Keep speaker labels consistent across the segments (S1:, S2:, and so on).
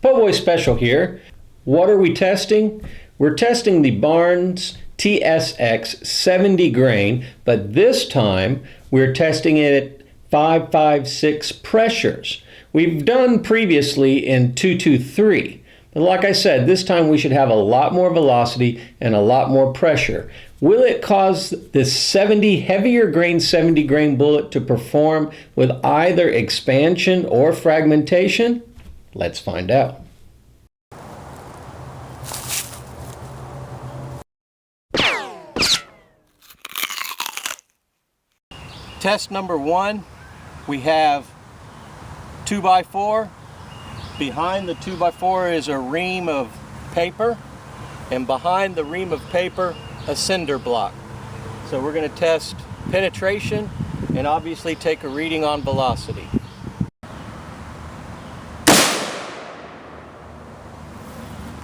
S1: Po' Boy Special here. What are we testing? We're testing the Barnes TSX 70 grain, but this time we're testing it at 556 pressures. We've done previously in 223. But like I said, this time we should have a lot more velocity and a lot more pressure. Will it cause this heavier grain 70 grain bullet to perform with either expansion or fragmentation? Let's find out. Test number one, we have 2x4. Behind the 2x4 is a ream of paper, and behind the ream of paper, a cinder block. So we're going to test penetration and obviously take a reading on velocity.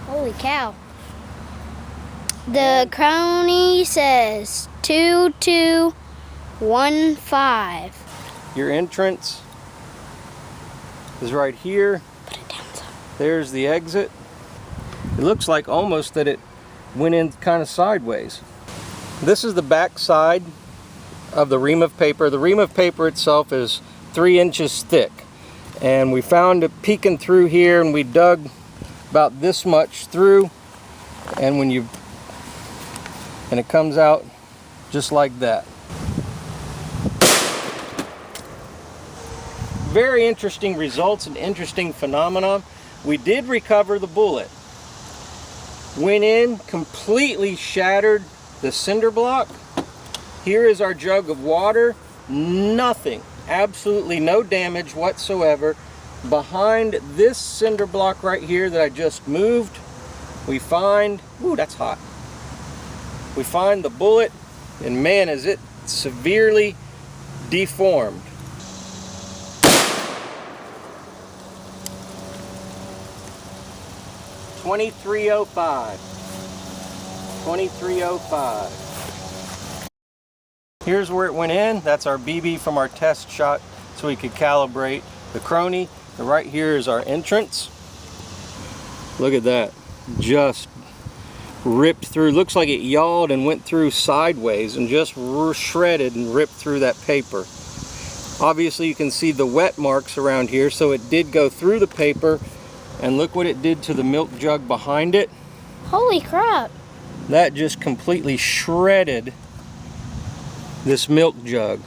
S2: Holy cow. The crony says 2215.
S1: Your entrance is right here.
S2: Put it down some.
S1: There's the exit. It looks like almost that it went in kind of sideways. This is the back side of the ream of paper. The ream of paper itself is 3 inches thick. And we found it peeking through here, and we dug about this much through, and it comes out just like that. Very interesting results and interesting phenomenon. We did recover the bullet. Went in, completely shattered the cinder block. Here is our jug of water. Nothing, absolutely no damage whatsoever. Behind this cinder block right here that I just moved, we find, ooh, that's hot. We find the bullet, and man, is it severely deformed. .2305. .2305. Here's where it went in. That's our BB from our test shot, so we could calibrate the crony. And right here is our entrance. Look at that. Just ripped through. Looks like it yawed and went through sideways and just shredded and ripped through that paper. Obviously you can see the wet marks around here, so it did go through the paper. And look what it did to the milk jug behind it.
S2: Holy crap.
S1: That just completely shredded this milk jug.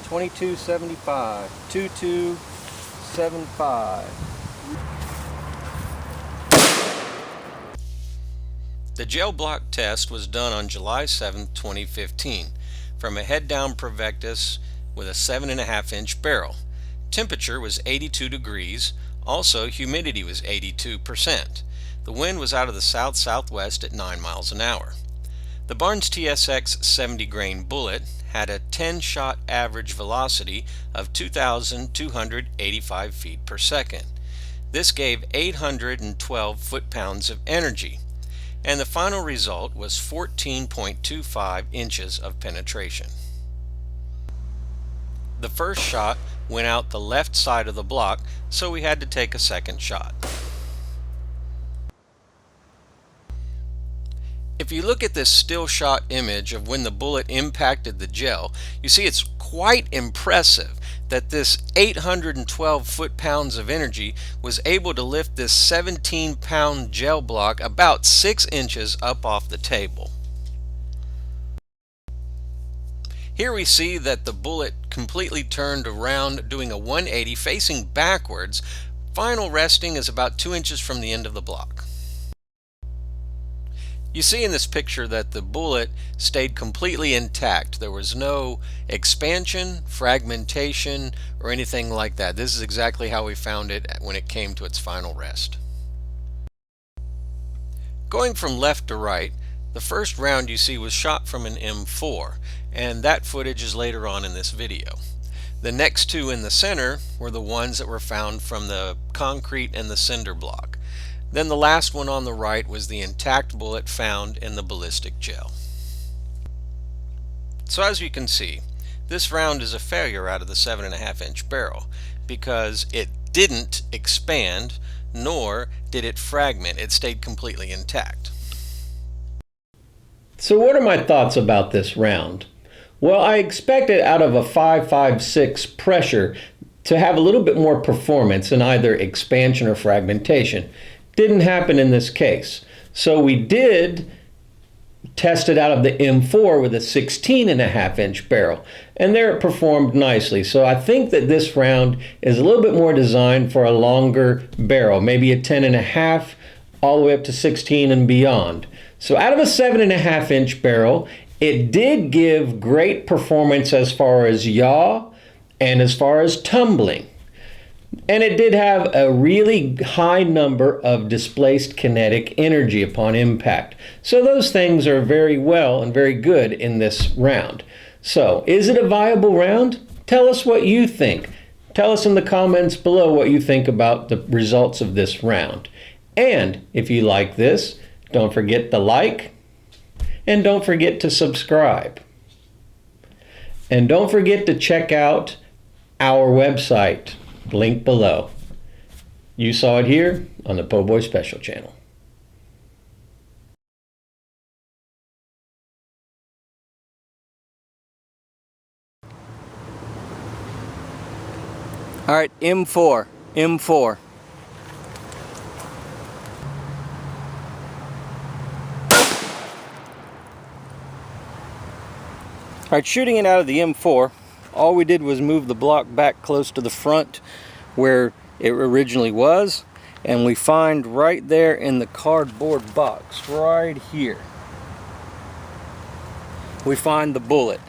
S1: .2275. 2275.
S3: The gel block test was done on July 7, 2015. From a head-down Provectus with a 7.5-inch barrel. Temperature was 82 degrees. Also, humidity was 82%. The wind was out of the south-southwest at 9 miles an hour. The Barnes TSX 70 grain bullet had a 10-shot average velocity of 2,285 feet per second. This gave 812 foot-pounds of energy. And the final result was 14.25 inches of penetration. The first shot went out the left side of the block, so we had to take a second shot. If you look at this still shot image of when the bullet impacted the gel, you see it's quite impressive that this 812 foot-pounds of energy was able to lift this 17-pound gel block about 6 inches up off the table. Here we see that the bullet completely turned around, doing a 180 facing backwards. Final resting is about 2 inches from the end of the block. You see in this picture that the bullet stayed completely intact. There was no expansion, fragmentation, or anything like that. This is exactly how we found it when it came to its final rest. Going from left to right, the first round you see was shot from an M4, and that footage is later on in this video. The next two in the center were the ones that were found from the concrete and the cinder block. Then the last one on the right was the intact bullet found in the ballistic gel. So as you can see, This round is a failure out of the 7.5-inch barrel because it didn't expand, nor did it fragment. It stayed completely intact.
S1: So what are my thoughts about this round? Well, I expected out of a 5.56 pressure to have a little bit more performance in either expansion or fragmentation. Didn't happen in this case. So we did test it out of the M4 with a 16.5-inch barrel, and there it performed nicely. So I think that this round is a little bit more designed for a longer barrel, maybe a 10.5 all the way up to 16 and beyond. So out of a 7.5-inch barrel, it did give great performance as far as yaw and as far as tumbling. And it did have a really high number of displaced kinetic energy upon impact. So those things are very well and very good in this round. So is it a viable round? Tell us what you think. Tell us in the comments below what you think about the results of this round. And if you like this, don't forget to like, and don't forget to subscribe. And don't forget to check out our website, link below. You saw it here on the Po' Boy Special channel.
S4: All right, M4. All right, shooting it out of the M4, all we did was move the block back close to the front where it originally was, and we find right there in the cardboard box, right here, we find the bullet.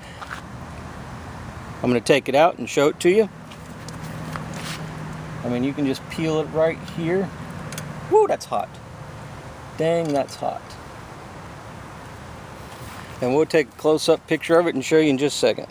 S4: I'm going to take it out and show it to you. I mean, you can just peel it right here. Woo, that's hot. Dang, that's hot. And we'll take a close-up picture of it and show you in just a second.